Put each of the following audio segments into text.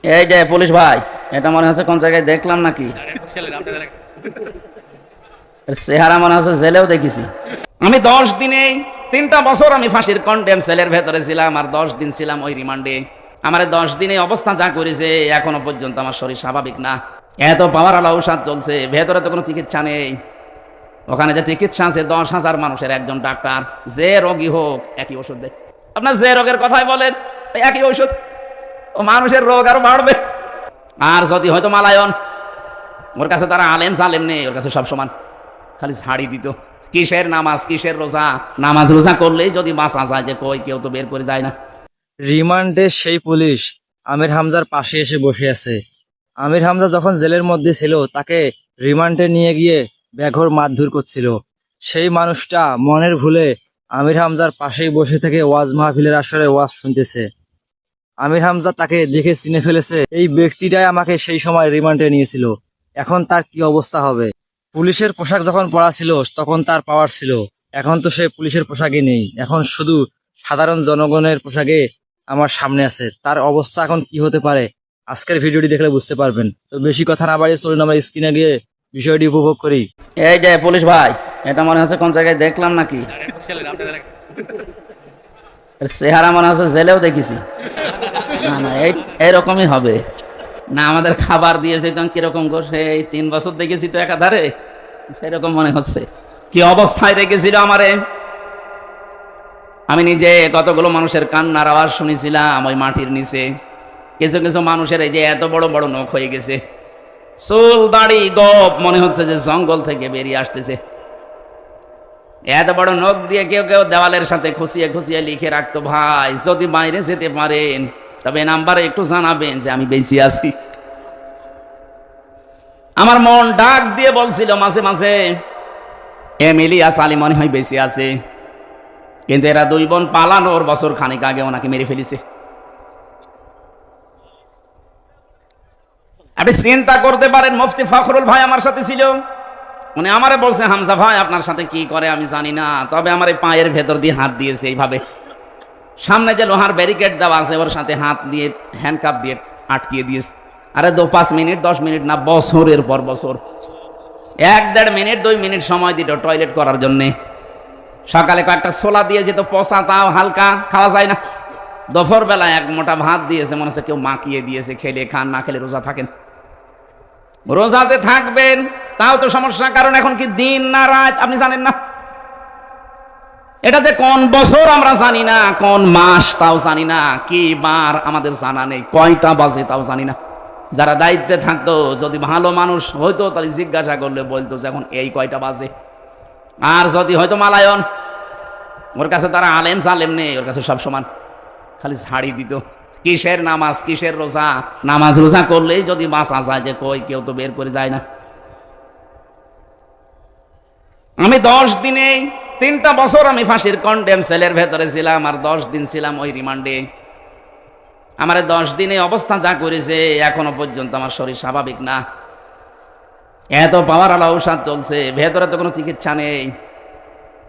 এই যে পুলিশ ভাই, এটা মনে হচ্ছে কোন জায়গায় দেখলাম নাকি? এর চেহারা মনে হচ্ছে জেলেও দেখেছি। আমি 10 দিনে 3টা বছর আমি ফাঁসির কন্ডেম সেলের ভেতরে ছিলাম, আর 10 দিন ছিলাম ওই রিমান্ডে। আমার 10 দিনে অবস্থা যা করেছে, এখনো পর্যন্ত আমার শরীর স্বাভাবিক না। এত পাওয়ার আলা ঔষধ চলছে, ভেতরে তো কোনো চিকিৎসা নেই। ওখানে যে চিকিৎসা আছে 10,000 মানুষের একজন ডাক্তার, যে রোগী হোক একই ওষুধ দেয়। আপনার যে রোগের কথাই বলেন একই ওষুধ, ও মানুষের রোগ আরো বাড়বে। আর যদি হয়তো মালায়ন, ওর কাছে তারা আলেম জালেম নেই, ওর কাছে সব সমান, খালি ঝাড়ি দিত। কিসের নামাজ, কিসের রোজা? নামাজ রোজা করলেই যদি বাঁচা যায়, যে কই কেউ তো বের করে যায় না। রিমান্ডে সেই পুলিশ আমির হামজার পাশে এসে বসে আছে। আমির হামজা যখন জেলের মধ্যে ছিল, তাকে রিমান্ডে নিয়ে গিয়ে বেঘোর মারধর করছিল। সেই মানুষটা মনের ভুলে আমির হামজার পাশেই বসে থেকে ওয়াজ মাহফিলের আসরে ওয়াজ শুনতেছে। আমির হামজা তাকে দেখে চিনে ফেলেছে, এই ব্যক্তিটাই আমাকে সেই সময় রিমান্ডে নিয়েছিল। এখন তার কি অবস্থা হবে? পুলিশের পোশাক যখন পরা ছিল তখন তার পাওয়ার ছিল, এখন তো সে পুলিশের পোশাকে নেই, এখন শুধু সাধারণ জনগণের পোশাকে আমার সামনে আছে। তার অবস্থা এখন কি হতে পারে, আজকের ভিডিওটি দেখলে বুঝতে পারবেন। তো বেশি কথা না বাড়িয়ে চলুন আমরা স্ক্রিনে গিয়ে বিষয়টি উপভোগ করি। এই যে পুলিশ ভাই, এটা মনে হচ্ছে কোন জায়গায় দেখলাম নাকি? এর চেহারা মনে হচ্ছে জেলেও দেখেছি। না না, এইরকমই হবে না। আমাদের খাবার দিয়েছে তখন কিরকম গো, সেই 3 বছর দেখেছি তো একাধারে, সেরকম মনে হচ্ছে। কি অবস্থায় রেখেছিল আমারে! আমি নিজে কতগুলো মানুষের কান্নার আওয়াজ শুনেছিলাম ওই মাটির নিচে। কিছু কিছু মানুষের এই যে এত বড় বড় নখ হয়ে গেছে, চুল দাড়ি গপ, মনে হচ্ছে যে জঙ্গল থেকে বেরিয়ে আসতেছে। এত বড় নখ দিয়ে কেউ কেউ দেওয়ালের সাথে খুশিয়ে খুশিয়ে লিখে রাখতো, ভাই যদি বাইরে যেতে পারেন তবে নাম্বারে একটু জানাবেন যে আমি বেঁচে আছি। আমার মন ডাক দিয়ে বলছিল মাঝে মাঝে, ইলিয়াস আলী মনে হয় বেঁচে আছে, কিন্তু এরা 2 বোন পালানোর বছর খানিক আগে ওনাকে মেরে ফেলেছে। আপনি চিন্তা করতে পারেন, মুফতি ফখরুল ভাই আমার সাথে ছিল, উনি আমারে বলছে, হামজা ভাই আপনার সাথে কি করে আমি জানি না, তবে আমার এই পায়ের ভেতর দিয়ে হাত দিয়েছে এইভাবে। সামনে যে লোহার ব্যারিকেড দেওয়া আছে ওর সাথে হাত দিয়ে হ্যান্ডকাপ দিয়ে আটকিয়ে দিয়েছে। আরে 5 মিনিট 10 মিনিট না, বছরের পর বছর 1-1.5 মিনিট 2 মিনিট সময় দিত টয়লেট করার জন্যে। সকালে কয়েকটা ছোলা দিয়ে যেত পচা, তাও হালকা খাওয়া যায় না। দুপুর বেলা 1 মোটা ভাত দিয়েছে, মনে হচ্ছে কেউ মাখিয়ে দিয়েছে, খেলে খান, না খেলে রোজা থাকেন। রোজা যে থাকবেন তাও তো সমস্যা, কারণ এখন কি দিন না রাত আপনি জানেন না। এটা যে কোন বছর আমরা জানি না, কোন মাস তাও জানি না, কি বার আমাদের জানা নেই, কয়টা বাজে তাও জানি না। যারা দায়িত্বে থাকতো, যদি ভালো মানুষ হয়তো তাহলে জিজ্ঞাসা করলে বলতো যে এখন এই কয়টা বাজে। আর যদি হয়তো মালায়ন, ওর কাছে তারা আলেম জালেম নেই, ওর কাছে সব সমান, খালি ঝাড়ি দিত। কিসের নামাজ, কিসের রোজা? নামাজ রোজা করলেই যদি বাঁচা যায়, যে কই কেউ তো বের করে যায় না। আমি 10 দিনে 3টা বছর আমি ফাঁসির কন্ডেম সেলের ভেতরে ছিলাম, আর 10 দিন ছিলাম ওই রিমান্ডে। আমার 10 দিনে অবস্থা যা করেছে, এখনো পর্যন্ত আমার শরীর স্বাভাবিক না। এত পাওয়ার আলা ঔষধ চলছে, ভেতরে তো কোনো চিকিৎসা নেই।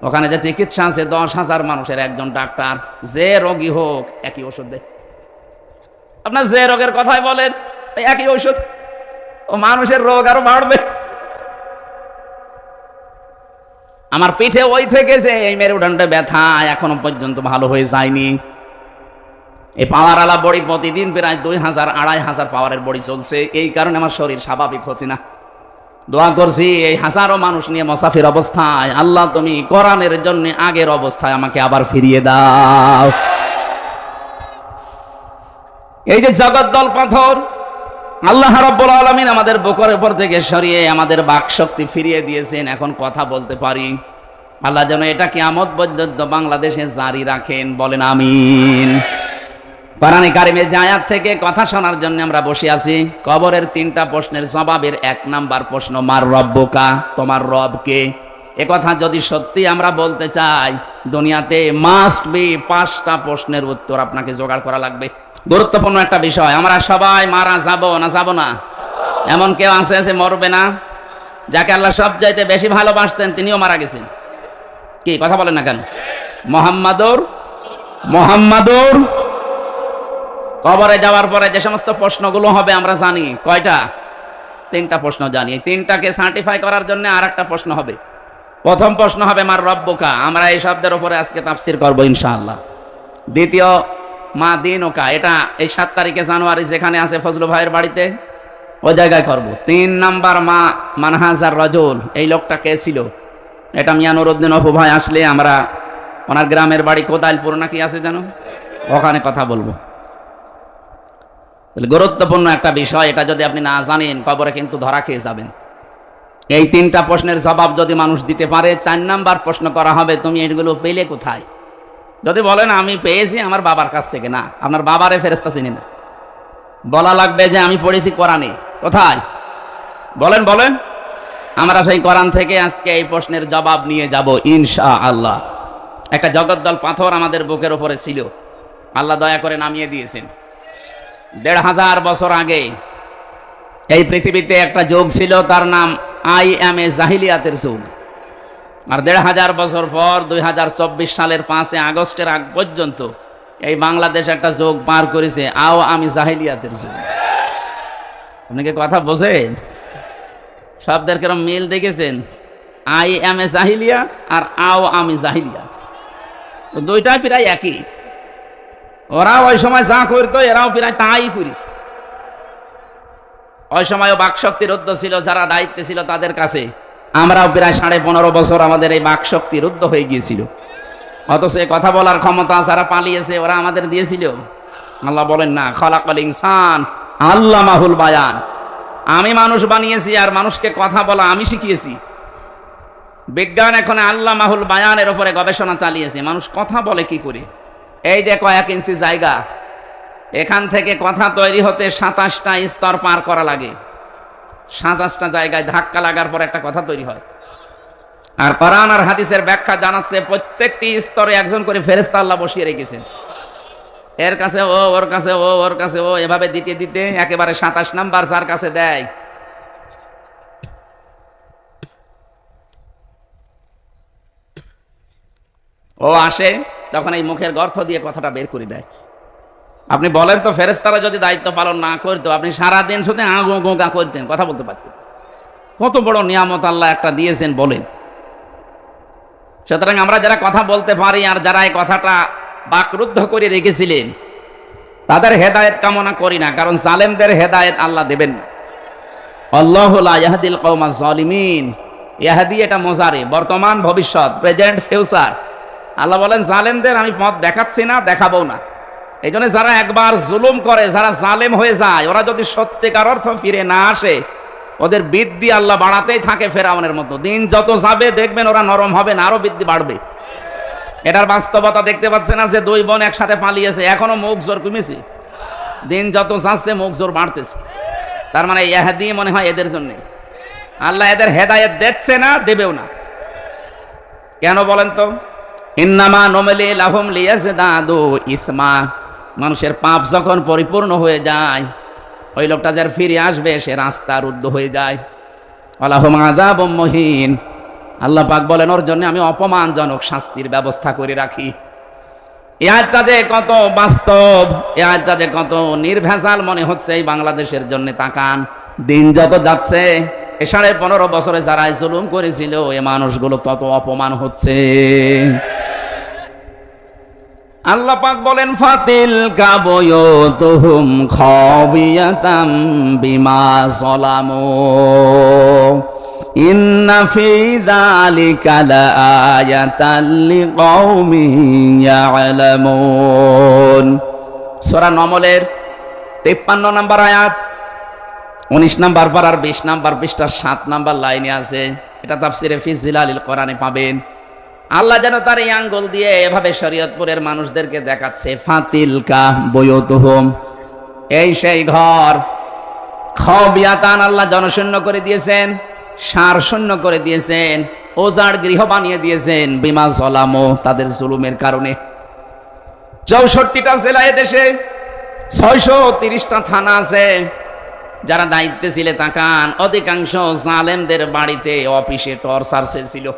ওখানে যে চিকিৎসা আছে 10,000 মানুষের একজন ডাক্তার, যে রোগী হোক একই ওষুধ দেয়। আপনার যে রোগের কথাই বলেন একই ওষুধ, ও মানুষের রোগ আরো বাড়বে। আমার পিঠে ওই থেকে যে এই মেরুদণ্ডে ব্যথা এখনো পর্যন্ত ভালো হয়ে যায়নি। এই পাওয়ার আলা বড়ি প্রতিদিন প্রায় 2,000-2,500 পাওয়ারের বড়ি চলছে, এই কারণে আমার শরীর স্বাভাবিক হচ্ছে না। দোয়া করছি এই হাজারো মানুষ নিয়ে মুসাফির অবস্থায়, আল্লাহ তুমি কোরআনের জন্য আগের অবস্থায় আমাকে আবার ফিরিয়ে দাও। এই যে জগদ্দল পাথর আল্লাহ রাব্বুল আলামিন আমাদের বুকের উপর থেকে সরিয়ে আমাদের বাক শক্তি ফিরিয়ে দিয়েছেন, এখন কথা বলতে পারি। আল্লাহ যেন এটা কিয়ামত পর্যন্ত বাংলাদেশে জারি রাখেন, বলেন আমিন। কোরআনে কারিমের যে আয়াত থেকে কথা শোনার জন্য আমরা বসে আছি, কবরের 3টা প্রশ্নের জবাবের 1 নাম্বার প্রশ্ন, মার রব্বুকা, তোমার রব কে? এ কথা যদি সত্যি আমরা বলতে চাই, দুনিয়াতে মাস্ট বি 5টা প্রশ্নের উত্তর আপনাকে জোগাড় করা লাগবে। গুরুত্বপূর্ণ একটা বিষয়। আমরা সবাই মারা যাব না, যাব না? এমন কেউ আছে মরবে না? যাকে আল্লাহ সবচাইতে বেশি ভালোবাসতেন তিনিও মারা গেছেন। কি কথা বলেন না কেন? মুহাম্মাদুর কবরে যাওয়ার পরে যে সমস্ত প্রশ্নগুলো হবে আমরা জানি কয়টা? 3টা প্রশ্ন জানি। এই 3টাকে সার্টিফাই করার জন্য আর একটা প্রশ্ন হবে। প্রথম প্রশ্ন হবে মার রব্বুকা, আমরা এই শব্দের উপরে আজকে তাফসীর করব ইনশাআল্লাহ। দ্বিতীয় মা দিনুকা, এটা এই 7 তারিখে জানুয়ারি যেখানে আছে ফজলু ভাইয়ের বাড়িতে ওই জায়গায় করব। 3 নাম্বার মা মানহাজার রাজুল, এই লোকটা কে ছিল? এটা মিয়া নুরউদ্দিন অপু ভাই আসলে আমরা ওনার গ্রামের বাড়ি কোদাইলপুর নাকি আছে জানো, ওখানে কথা বলবো। গুরুত্বপূর্ণ একটা বিষয়, এটা যদি আপনি না জানেন কবরে কিন্তু ধরা খেয়ে যাবেন। এই 3টা প্রশ্নের জবাব যদি মানুষ দিতে পারে, 4 নাম্বার প্রশ্ন করা হবে তুমি এগুলো পেলে কোথায়? যদি বলেন আমি পেয়েছি আমার বাবার কাছ থেকে, না, আপনার বাবারে ফেরেশতা চিনি না, বলা লাগবে যে আমি পড়েছি কোরআনে। কোথায়? বলেন বলেন। আমরা সেই কোরআন থেকে আজকে এই প্রশ্নের জবাব নিয়ে যাব ইনশাআল্লাহ। একটা জগদ্দল পাথর আমাদের বুকের উপরে ছিল, আল্লাহ দয়া করে নামিয়ে দিয়েছেন। 1500 বছর আগে এই পৃথিবীতে একটা যুগ ছিল, তার নাম IMA জাহিলিয়াতের যুগ। আর 1500 বছর পর 2024 সালের 5 আগস্টের আগ পর্যন্ত এই বাংলাদেশ একটা যুগ পার করেছে আমি জাহিলিয়াতের যুগ। আপনি কি কথা বোঝেন? শব্দের কিরম মিল দেখেছেন? IMA জাহিলিয়া আর আমি জাহিলিয়া, দুইটাই প্রায় একই। ওরা ওই সময় যা করতো এরাও প্রায় তাই করেছে। ওই সময়ও বাকশক্তি রুদ্ধ ছিল, যারা দায়িত্বে ছিল তাদের কাছে। আমরাও প্রায় 15.5 বছর আমাদের এই বাকশক্তি রুদ্ধ হয়ে গিয়েছিল, অথচ কথা বলার ক্ষমতা যারা পালিয়েছে ওরা আমাদের দিয়েছিল। আল্লাহ বলেন না, খালাকাল ইনসান আল্লামাহুল বায়ান, আমি মানুষ বানিয়েছি আর মানুষকে কথা বলা আমি শিখিয়েছি। বিজ্ঞান এখন আল্লামাহুল বায়ানের উপরে গবেষণা চালিয়েছে, মানুষ কথা বলে কি করে। এই দেখো 1 ইঞ্চি জায়গা, এখান থেকে কথা তৈরি হতে 27টা স্তর পার করা লাগে। 27টা জায়গায় ধাক্কা লাগার পর একটা কথা তৈরি হয়। আর কোরআন আর হাদিসের ব্যাখ্যা জানাচ্ছে প্রত্যেকটি স্তরে একজন করে ফেরেশতা আল্লাহ বসিয়ে রেখেছেন। এর কাছে ও, ওর কাছে ও, ওর কাছে ও, এভাবে দিতে দিতে একেবারে 27 নাম্বার যার কাছে দেয়, ও আসে তখন এই মুখের গর্ত দিয়ে কথাটা বের করে দেয়। আপনি বলেন তো, ফেরেশতারা যদি দায়িত্ব পালন না করতো, আপনি সারাদিন শুধু আগুঁ গোঁগা করতেন, কথা বলতে পারতেন। কত বড় নিয়ামত আল্লাহ একটা দিয়েছেন বলেন। সুতরাং আমরা যারা কথা বলতে পারি আর যারা এই কথাটা বাকরুদ্ধ করে রেখেছিলেন তাদের হেদায়েত কামনা করি না, কারণ জালেমদের হেদায়েত আল্লাহ দেবেন না। আল্লাহু লা ইয়াহদিল কওমাজ জালিমিন, ইয়াহদি এটা মুজারি, বর্তমান ভবিষ্যৎ, প্রেজেন্ট ফিউচার। আল্লাহ বলেন জালেমদের আমি পথ দেখাচ্ছি না, দেখাবো না। এই জন্য যারা একবার জুলুম করে, যারা জালেম হয়ে যায়, ওরা যদি সত্যিকার অর্থ ফিরে না আসে, ওদের বৃদ্ধি আল্লাহ বাড়াতেই থাকে ফেরাউনের মতো। দিন যত যাবে দেখবেন ওরা নরম হবে না, আরো বৃদ্ধি বাড়বে। এটার বাস্তবতা দেখতে পাচ্ছে না যে 2 বোন একসাথে পালিয়েছে, এখনো মুখ জোর কমেছে, দিন যত যাচ্ছে মুখ জোর বাড়তেছে। তার মানে ইহদি মনে হয় এদের জন্য আল্লাহ এদের হেদায়েত দিচ্ছে না, দেবেও না। কেন বলেন তো? ইন্নামা নুমলি লাহুম লিয়াজদাদু ইসমা, মানুষের পাপ যখন পরিপূর্ণ হয়ে যায়, ওই লোকটা যার ফিরে আসবে সে রাস্তা রুদ্ধ হয়ে যায়। ওয়ালাহুম আযাবুম মুহিন, আল্লাহ পাক বলেন ওর জন্য আমি অপমানজনক শাস্তির ব্যবস্থা করে রাখি। এই আয়াতটা যে কত বাস্তব, এই আয়াতটা যে কত নির্ভেজাল মনে হচ্ছে এই বাংলাদেশের জন্য। তাকান, দিন যত যাচ্ছে, 15.5 বছরে যারা জুলুম করেছিল এ মানুষগুলো তত অপমান হচ্ছে। আল্লাহ পাক বলেন ফাতিল কাবয়তুহুম খাবিয়াতাম বিমা যালামু ইন্না ফি যালিকা লাআয়াতাল লিকাওমিন ইয়ালামুন। সূরা নমলের 53 নম্বর আয়াত, 19 নম্বর পারার 20 নম্বর পৃষ্ঠার 7 নম্বর লাইনে আছে। এটা তাফসিরে ফি জিলালিল কোরআনে পাবেন। আল্লাহ যেন তার এই আঙ্গুল দিয়ে এভাবে শরীয়তপুরের মানুষদেরকে দেখাচ্ছে, ফাতিলকা বুয়ুতুহুম, এই সেই ঘর, খাবিয়াতান, আল্লাহ জনশূন্য করে দিয়েছেন, সার শূন্য করে দিয়েছেন, ওজাড় গৃহ বানিয়ে দিয়েছেন, বিমা যালামু, তাদের জুলুমের কারণে। 64টা জেলা এদেশে, 630টা থানা আছে। যারা দায়িত্বে ছিলে তাকান, অধিকাংশ জালেমদের বাড়িতে অফিসে টর্চার সেল ছিল।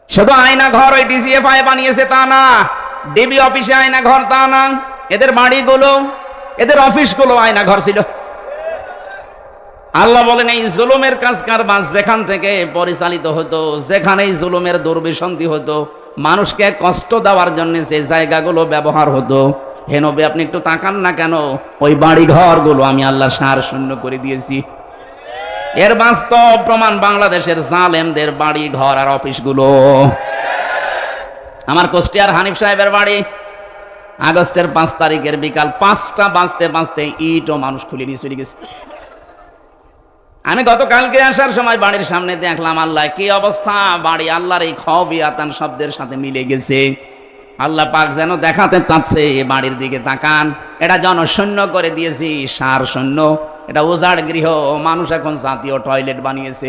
শুধু আয়না ঘর ওই ডিজিএফআই বানিয়েছে তা না, ডিবি অফিসে আয়না ঘর তা না, এদের বাড়িগুলো, এদের অফিসগুলো আয়না ঘর ছিল। আল্লাহ বলেন এই জুলুমের কাজ কারবার যেখান থেকে পরিচালিত হতো, যেখানেই জুলুমের দুর্বিসন্ধি হতো, মানুষকে কষ্ট দেওয়ার জন্য যে জায়গাগুলো ব্যবহার হতো, হে নবী আপনি একটু তাকান না কেন, ওই বাড়ি ঘরগুলো আমি আল্লাহ সার শূন্য করে দিয়েছি। এর বাস্তব প্রমাণ বাংলাদেশের জালেমদের বাড়ি ঘর আর অফিসগুলো। আমার কুষ্টিয়ার হানিফ সাহেবের বাড়ি আগস্টের 5 তারিখের বিকাল 5টা বাজতে বাজতে ইট ও মানুষ খুলে নিয়ে চলে গেছে। আমি গতকালকে আসার সময় বাড়ির সামনে দেখলাম, আল্লাহ কি অবস্থা, বাড়ি আল্লাহর এই খবিয়াতান শব্দের সাথে মিলে গেছে। আল্লাহ পাক যেন দেখাতে চাচ্ছে বাড়ির দিকে তাকান, এটা জনশূন্য করে দিয়েছি, সার শূন্য, এটা উজাড় গৃহ, মানুষ এখন জাতীয় টয়লেট বানিয়েছে।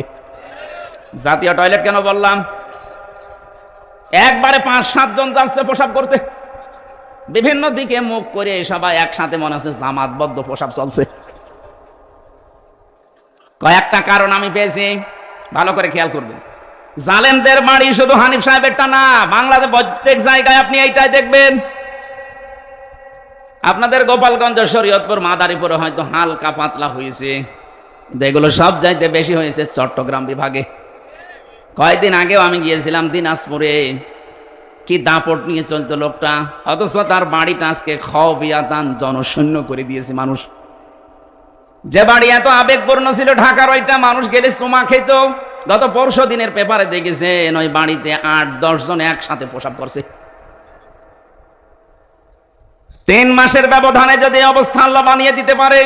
জাতীয় টয়লেট কেন বললাম, একবারে 5-7 জন যাচ্ছে প্রসাব করতে, বিভিন্ন দিকে মুখ করে সবাই একসাথে, মনে হচ্ছে জামাতবদ্ধ প্রসাব চলছে। কয়েকটা কারণ আমি পেয়েছি, ভালো করে খেয়াল করবেন। জালেমদের বাড়ি শুধু হানিফ সাহেবেরটা না, বাংলাদেশ প্রত্যেক জায়গায় আপনি এইটাই দেখবেন। আপনাদের গোপালগঞ্জ, শরীয়তপুর, মাদারীপুরে হয়তো হালকা পাতলা হয়েছে, এগুলো সব চাইতে বেশি হয়েছে চট্টগ্রাম বিভাগে। কয়েকদিন আগেও আমি গিয়েছিলাম দিনাজপুরে, কি দাপট নিয়ে চলতো লোকটা, অথচ তার বাড়িটা আজকে খবিয়াতান জনশূন্য করে দিয়েছে মানুষ। যে বাড়ি এত আবেগপূর্ণ ছিল ঢাকার, ওইটা মানুষ গেলে চুমা খেত। গত পরশু দিনের পেপারে দেখেছেন ওই বাড়িতে 8-10 জন একসাথে প্রসাব করছে। 3 মাসের ব্যবধানে যদি অবস্থা আল্লাহ বানিয়ে দিতে পারে,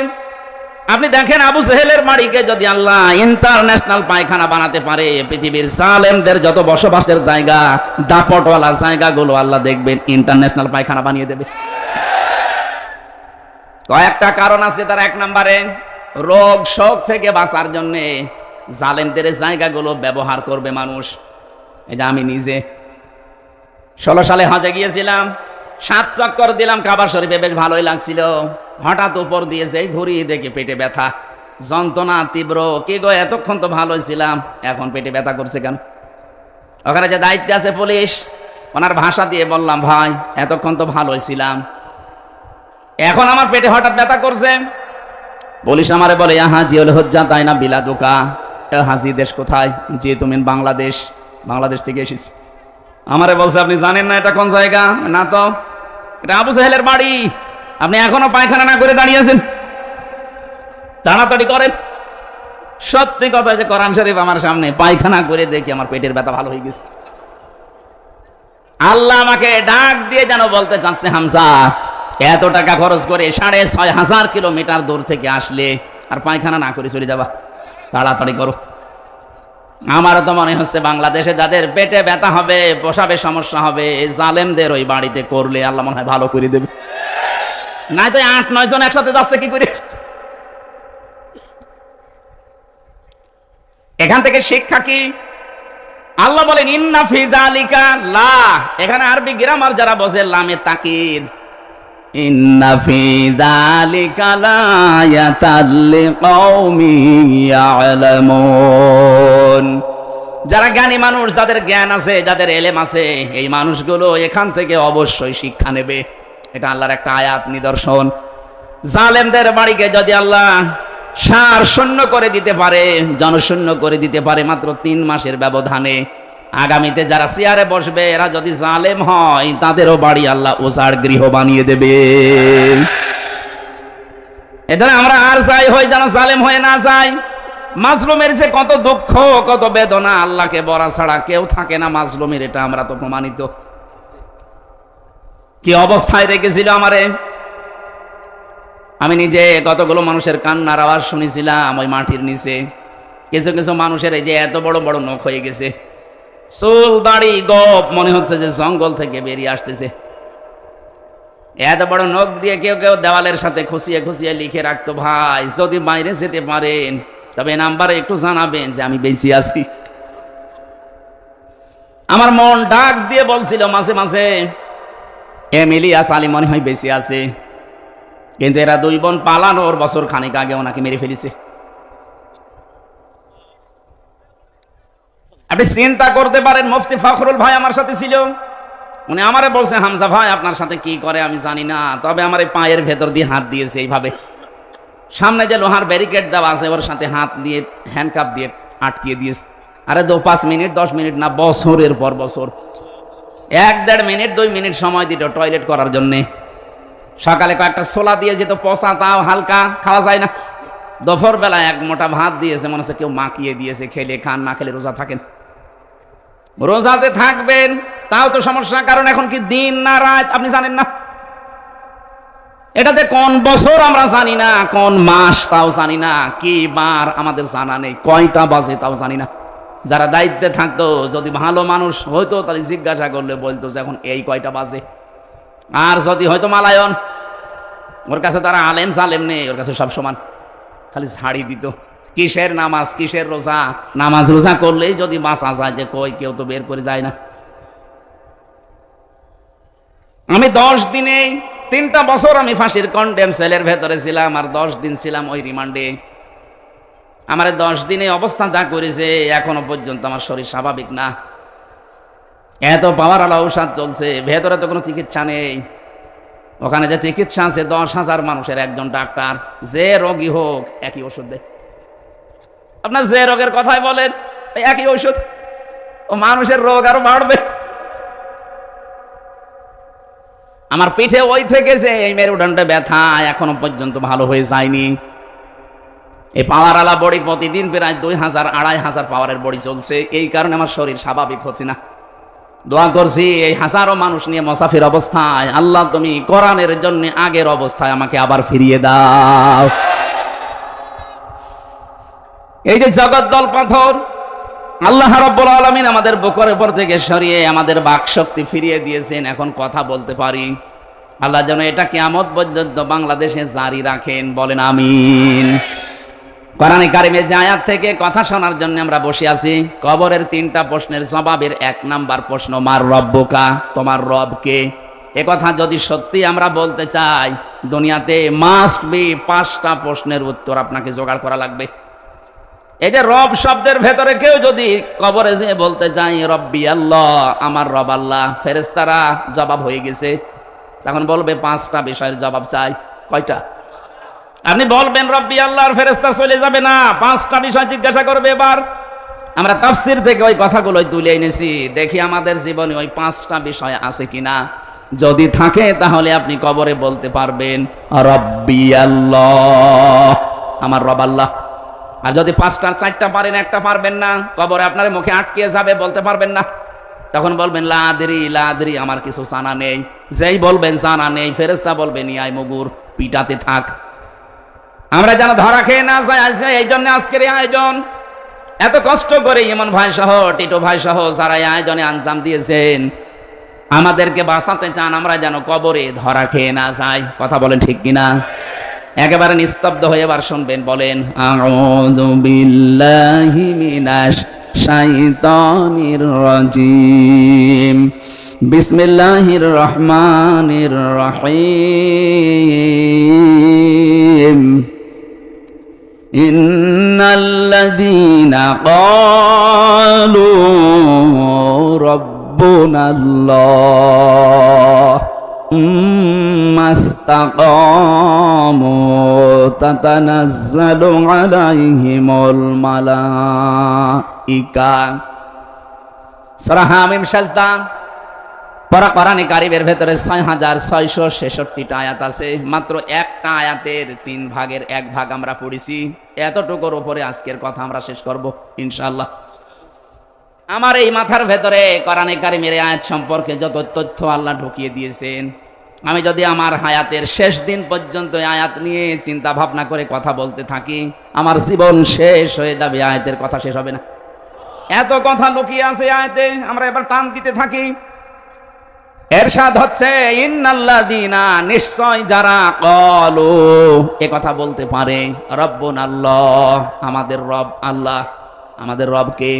আপনি দেখেন আবু জেহেলের বাড়িকে যদি আল্লাহ ইন্টারন্যাশনাল পায়খানা বানাতে পারে, পৃথিবীর জালেমদের যত বসবাসের জায়গা, দাপটওয়ালা জায়গাগুলো আল্লাহ দেখবেন ইন্টারন্যাশনাল পায়খানা বানিয়ে দেবে। কয়েকটা কারণ আছে তার। 1 নম্বরে রোগ শোক থেকে বাঁচার জন্য জালেমদের জায়গাগুলো ব্যবহার করবে মানুষ। এই যে আমি নিজে 16 সালে হজে গিয়েছিলাম, 7 চক্কর দিলাম কাবা শরীফে, বেশ ভালোই লাগছিল। হঠাৎ উপর দিয়ে যেই ঘুরি দেখি পেটে ব্যথা, যন্ত্রণা তীব্র। কি গো এতক্ষণ তো ভালোই ছিলাম, এখন পেটে ব্যথা করছে কেন? ওখানে যে দায়িত্বে আছে পুলিশ, ওনার ভাষা দিয়ে বললাম, ভাই এতক্ষণ তো ভালোই ছিলাম, এখন আমার পেটে হঠাৎ ব্যথা করছে। পুলিশ আমারে বলে, হাজি হলে হজ্জা তাই না বিলাদুকা। হাজি দেশ কোথায়? যে তুমি বাংলাদেশ, বাংলাদেশ থেকে এসেছি। আমারে বলছে, আপনি জানেন না এটা কোন জায়গা? না তো, এটা আবু জেহেলের বাড়ি, আপনি এখনো পায়খানা না করে দাঁড়িয়ে আছেন, তাড়াতাড়ি করেন। সত্যি কথা, যে কোরআন শরীফ আমার সামনে, পায়খানা করে দেখি আমার পেটের ব্যথা ভালো হয়ে গেছে। আল্লাহ আমাকে ডাক দিয়ে যেন বলতে চাচ্ছে, হামজা এত টাকা খরচ করে 6500 কিলোমিটার দূর থেকে আসলে আর পায়খানা না করে চলে যাবা, তাড়াতাড়ি করো। আমারও তো মনে হচ্ছে বাংলাদেশে যাদের পেটে ব্যথা হবে, প্রসাবে সমস্যা হবে, জালেমদের ওই বাড়িতে করলে আল্লাহ মনে হয় ভালো করে দেবে। নাই তো 8-9 জন একসাথে যাচ্ছে কি করে? এখান থেকে শিক্ষা কি? আল্লাহ বলেন ইন্না ফি যালিকা লা, এখানে আরবি গ্রামার যারা বোঝে লামে তাকিদ, ইন্না ফি যালিকা লায়াতাল লিকাউমিন ইয়ালামুন। যারা জ্ঞানী মানুষ, যাদের জ্ঞান আছে, যাদের এলেম আছে, এই মানুষগুলো এখান থেকে অবশ্যই শিক্ষা নেবে। এটা আল্লাহর একটা আয়াত, নিদর্শন। জালেমদের বাড়িকে যদি আল্লাহ সার শূন্য করে দিতে পারে, জনশূন্য করে দিতে পারে মাত্র 3 মাসের ব্যবধানে, আগামীতে যারা চেয়ারে বসবে এরা যদি জালেম হয়, তাদেরও বাড়ি আল্লাহ উজাড় গৃহ বানিয়ে দেবে। এদের আমরা আর চাই হই যেন জালেম হয়ে না যায়। মাজলুমের যে কত দুঃখ, কত বেদনা, আল্লাহকে বলা ছাড়া কেউ থাকে না মাজলুমের, এটা আমরা তো প্রমাণিত। কি অবস্থায় রেখেছিল আমারে। আমি নিজে কতগুলো মানুষের কান্নার আওয়াজ শুনেছিলাম ওই মাটির নিচে। কিছু কিছু মানুষের এই যে এত বড় বড় নখ হয়ে গেছে, চুল দাড়ি গপ, মনে হচ্ছে যে জঙ্গল থেকে বেরিয়ে আসতেছে। এত বড় নখ দিয়ে কেউ কেউ দেওয়ালের সাথে খুশিয়ে খুশিয়ে লিখে রাখতো, ভাই যদি বাইরে যেতে পারেন তবে নাম্বারে একটু জানাবেন যে আমি বেঁচে আছি। আমার মন ডাক দিয়ে বলছিল মাঝে মাঝে, এমিলিয়াস আলী মনে হয় বেঁচে আছে, কিন্তু এরা 2 বোন পালানোর বছর খানিক আগে ওনাকে মেরে ফেলেছে। আপনি চিন্তা করতে পারেন, মুফতি ফখরুল ভাই আমার সাথে ছিল, উনি আমারে বলছে হামজা ভাই আপনার সাথে কি করে আমি জানি না, তবে আমার এই পায়ের ভেতর দিয়ে হাত দিয়েছে এইভাবে। সামনে যে লোহার ব্যারিকেড দেওয়া আছে ওর সাথে হাত দিয়ে হ্যান্ডকাপ দিয়ে আটকিয়ে দিয়েছে। আরে 5 মিনিট 10 মিনিট না, বছরের পর বছর 1-1.5 মিনিট 2 মিনিট সময় দিত টয়লেট করার জন্যে। সকালে কয়েকটা ছোলা দিয়ে যেত পচা, তাও হালকা খাওয়া যায় না। দুপুর বেলা এক মোটা ভাত দিয়েছে, মনে হচ্ছে কেউ মাখিয়ে দিয়েছে, খেলে খান, না খেলে রোজা থাকেন। রোজা যে থাকবেন তাও তো সমস্যা, কারণ এখন কি দিন না রাত আপনি জানেন না। এটাতে কোন বছর আমরা জানি না, কোন মাস তাও জানি না, কি বার আমাদের জানা নেই, কয়টা বাজে তাও জানি না। যারা দায়িত্বে থাকতো যদি ভালো মানুষ হয়তো তাহলে জিজ্ঞাসা করলে বলতো যে এখন এই কয়টা বাজে। আর যদি হয়তো মালায়ন, ওর কাছে তারা আলেম সালেম নেই, ওর কাছে সব সমান, খালি ঝাড়ি দিত। কিসের নামাজ কিসের রোজা, নামাজ রোজা করলেই যদি বাঁচা যায়, যে কই কেউ তো বের করে যায় না। আমি 10 দিনে 3টা বছর আমি ফাঁসির কন্ডেম সেলের ভেতরে ছিলাম, আর 10 দিন ছিলাম ওই রিমান্ডে। আমার 10 দিনে অবস্থা যা করেছে এখনো পর্যন্ত আমার শরীর স্বাভাবিক না। এত পাওয়ার আলা ঔষধ চলছে, ভেতরে তো কোনো চিকিৎসা নেই। ওখানে যে চিকিৎসা আছে 10,000 মানুষের একজন ডাক্তার, যে রোগী হোক একই ওষুধ দেয়। আপনার যে রোগের কথাই বলেন একই ওষুধ, ও মানুষের রোগ আরো বাড়বে। আমার পিঠে ওই থেকে যে এই মেরুদণ্ডে ব্যথা এখনো পর্যন্ত ভালো হয়ে যায়নি। এই পাওয়ার আলা বডি প্রতিদিন প্রায় 2,000-2,500 পাওয়ারের বডি চলছে, এই কারণে আমার শরীর স্বাভাবিক হচ্ছে না। দোয়া করছি এই হাজারো মানুষ নিয়ে মুসাফির অবস্থায়, আল্লাহ তুমি কোরআনের জন্য আগের অবস্থায় আমাকে আবার ফিরিয়ে দাও। এই যে জগদ্দল পাথর আল্লাহ রাব্বুল আলামিন আমাদের বুকের উপর থেকে সরিয়ে আমাদের বাক শক্তি ফিরিয়ে দিয়েছেন, এখন কথা বলতে পারি। আল্লাহ যেন এটা কিয়ামত পর্যন্ত বাংলাদেশে জারি রাখেন, বলেন আমিন। কোরআনে কারিমের যে আয়াত থেকে কথা শোনার জন্য আমরা বসে আছি, কবরের 3টা প্রশ্নের জবাবের 1 নাম্বার প্রশ্ন, মার রব্বুকা, তোমার রব কে? এ কথা যদি সত্যি আমরা বলতে চাই, দুনিয়াতে মাস্ট বি 5টা প্রশ্নের উত্তর আপনাকে জোগাড় করা লাগবে। এই যে রব শব্দের ভেতরে কেউ যদি কবরে যেয়ে বলতে চাই রব্বি আল্লাহ, আমার রব আল্লাহ, ফেরেশতারা জবাব হয়ে গেছে, তখন বলবে 5টা বিষয়ের জবাব চাই। কয়টা? আপনি বলবেন রব্বি আল্লাহর, ফেরেশতা চলে যাবে না, 5টা বিষয় জিজ্ঞাসা করবে। এবার আমরা তাফসীর থেকে ওই কথাগুলোই তুলে এনেছি, দেখি আমাদের জীবনে ওই 5টা বিষয় আছে কিনা। যদি থাকে তাহলে আপনি কবরে বলতে পারবেন রব্বি আল্লাহ, আমার রব আল্লাহ। আর যদি 5টার 4টা পারেন, 1টা পারবেন না, কবরে আপনার মুখে আটকে যাবে, বলতে পারবেন না। তখন বলবেন লা আদরি, আমার কিছু জানা নেই। যেই বলবেন জানা নেই, ফেরেশতা বলবেন ইয়াই মুগুর, পিটাতে থাক। আমরা যেন ধরা খেয়ে না যাই, এই জন্য আজকের এই আয়োজন। এত কষ্ট করে ইমন ভাই সহ টিটো ভাই সহ যারা এই আয়োজনে আঞ্জাম দিয়েছেন, আমাদেরকে বাঁচাতে চান, আমরা যেন কবরে ধরা খেয়ে না যাই। কথা বলেন ঠিক কিনা? একেবারে নিস্তব্ধ হয়ে এবার শুনবেন, বলেন আউযু বিল্লাহি মিনাশ শাইতানির রাজিম, বিসমিল্লাহির রহমানির রহিম। ইন্নাল্লাযীনা ক্বালু রাব্বুনাল্লাহ মাস্তাকামু তাতানাজ্জালু আলাইহিমুল মালাইকা। সূরা হামিম সাজদা পড়া কোরআনে কারিমের ভেতরে 6666টা আয়াত আছে। মাত্র একটা আয়াতের 3 ভাগের 1 ভাগ আমরা পড়েছি। এতটুকুর উপরে আজকের কথা আমরা শেষ করব ইনশাআল্লাহ। আমার এই মাথার ভেতরে কোরআনে কারিমের আয়াত সম্পর্কে যত তথ্য আল্লাহ ঢুকিয়ে দিয়েছেন, আমি যদি আমার হায়াতের শেষ দিন পর্যন্ত আয়াত নিয়ে চিন্তা ভাবনা করে কথা বলতে থাকি, আমার জীবন শেষ হয়ে যাবে, আয়াতের কথা শেষ হবে না। এত কথা লুকিয়ে আছে আয়াতে, আমরা এবার টান দিতে থাকি। এরশাদ হচ্ছে ইন্নাল্লাযীনা, নিশ্চয় যারা ক্বালু, এ কথা বলতে পারে রব্বুনাল্লাহ, আমাদের রব আল্লাহ। আমাদের রবকে,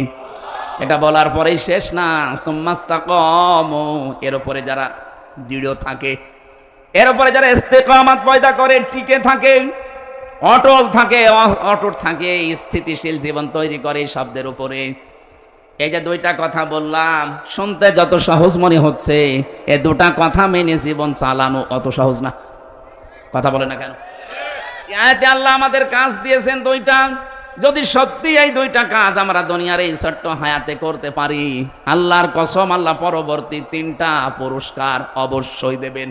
এটা বলার পরেই শেষ না, সুম্মাস্তাকামু, এর উপরে যারা দৃঢ় থাকে, এর উপরে যারা ইস্তেকামাত পয়দা করে, টিকে থাকে, অটল থাকে, অটুট থাকে, স্থিতিশীল জীবন তৈরি করে শব্দের উপরে, এই যে দুইটা কথা বললাম, শুনতে যত সহজ মনে হচ্ছে, এ দুটা কথা মেনে জীবন চালানো অত সহজ না। কথা বলে না কেন? আয়াতে আল্লাহ আমাদের কাজ দিয়েছেন দুইটা। যদি সত্যি এই দুইটা কাজ আমরা দুনিয়ার এই ছোট্ট হায়াতে করতে পারি, আল্লাহর কসম আল্লাহ পরবর্তী 3টা পুরস্কার অবশ্যই দেবেন।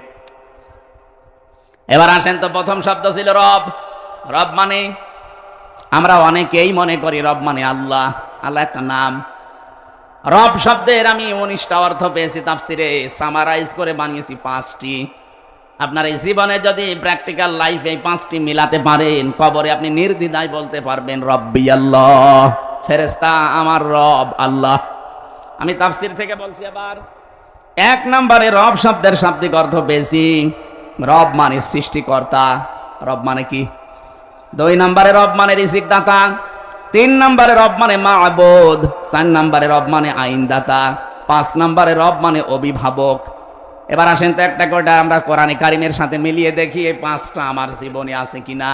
এবার আসেন তো, প্রথম শব্দ ছিল রব। রব মানে, আমরা অনেকেই মনে করি রব মানে আল্লাহ। আল্লাহ একটা নাম। রব শব্দের আমি 19টা অর্থ পেয়েছি তাফসিরে, সামারাইজ করে বানিয়েছি 5টি। আপনার এই জীবনে যদি প্র্যাকটিক্যাল লাইফে এই 5টি মিলাতে পারেন, কবরে আপনি নির্দ্বিধায় বলতে পারবেন রব্বি আল্লাহ, ফেরেশতা আমার রব আল্লাহ। আমি তাফসির থেকে বলছি। আবার 1 নম্বরে রব শব্দের শাব্দিক অর্থ পেয়েছি, রব মানে সৃষ্টিকর্তা। রব মানে কি? 2 নম্বরে রব মানে রিজিকদাতা। 3 নম্বরে রব মানে মা'বুদ। 4 নম্বরে রব মানে আইনদাতা। 5 নম্বরে রব মানে অভিভাবক। এবার আসেন তো একটা করে আমরা কোরআনে কারিমের সাথে মিলিয়ে দেখি এই 5টা আমার জীবনে আছে কিনা।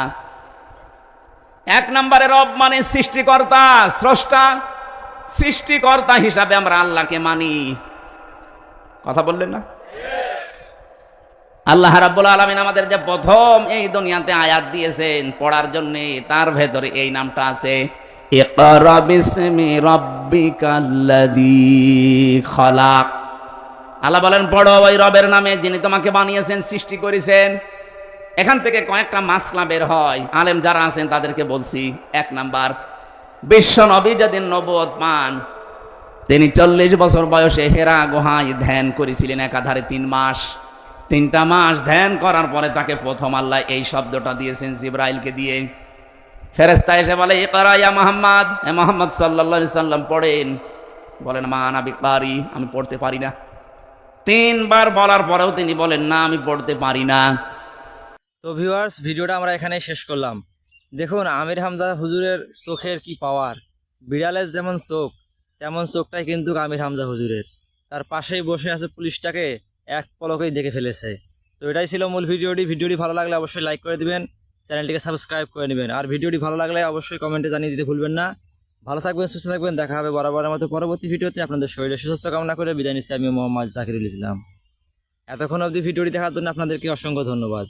1 নম্বরে রব মানে সৃষ্টিকর্তা, স্রষ্টা। সৃষ্টিকর্তা হিসাবে আমরা আল্লাহকে মানি। কথা বললেন না? আল্লাহ রাব্বুল আলামিন আমাদের যে প্রথম এই দুনিয়াতে আয়াত দিয়েছেন পড়ার জন্য, তার ভেতরে এই নামটা আছে, ইকরা বিসমি রাব্বিকাল্লাযী খলাক। আল্লাহ বলেন পড়ো ওই রবের নামে যিনি তোমাকে বানিয়েছেন, সৃষ্টি করেছেন। এখান থেকে কয়েকটা মাসলা বের হয়, আলেম যারা আছেন তাদেরকে বলছি। 1 নাম্বার, বিশ্ব নবী যেদিন নবুয়ত পান, তিনি 40 বছর বয়সে হেরা গুহায় ধ্যান করেছিলেন একাধারে 3 মাস। 3টা মাস ধ্যান করার পরে তাকে প্রথম আল্লাহ এই শব্দটা দিয়েছেন জিবরাইলকে দিয়ে। ফেরেশতা এসে বলে ইকরা ইয়া মুহাম্মদ, এ মুহাম্মদ সাল্লাল্লাহু আলাইহি সাল্লাম পড়েন। বলেন মা আনা বিকারি, আমি পড়তে পারি না। 3 বার বলার পরেও তিনি বলেন না, আমি পড়তে পারি না। তো ভিউয়ার্স, ভিডিওটা আমরা এখানেই শেষ করলাম। দেখুন আমির হামজা হুজুরের চোখের কি পাওয়ার। বিড়ালের যেমন চোখ, তেমন চোখটাই কিন্তু আমির হামজা হুজুরের। তার পাশেই বসে আছে পুলিশটাকে এক পলকেই দেখে ফেলেছে। তো এটাই ছিল মূল ভিডিওটি। ভিডিওটি ভালো লাগলে অবশ্যই লাইক করে দিবেন, চ্যানেলটিকে সাবস্ক্রাইব করে নেবেন। আর ভিডিওটি ভালো লাগলে অবশ্যই কমেন্টে জানিয়ে দিতে ভুলবেন না। ভালো থাকবেন, সুস্থ থাকবেন। দেখা হবে বরাবরের মতো পরবর্তী ভিডিওতে। আপনাদের শরীরে সুস্বাস্থ্য কামনা করে বিদায় নিচ্ছি আমি মোহাম্মদ জাকিরুল ইসলাম। এতক্ষণ অবধি ভিডিওটি দেখার জন্য আপনাদেরকে অসংখ্য ধন্যবাদ।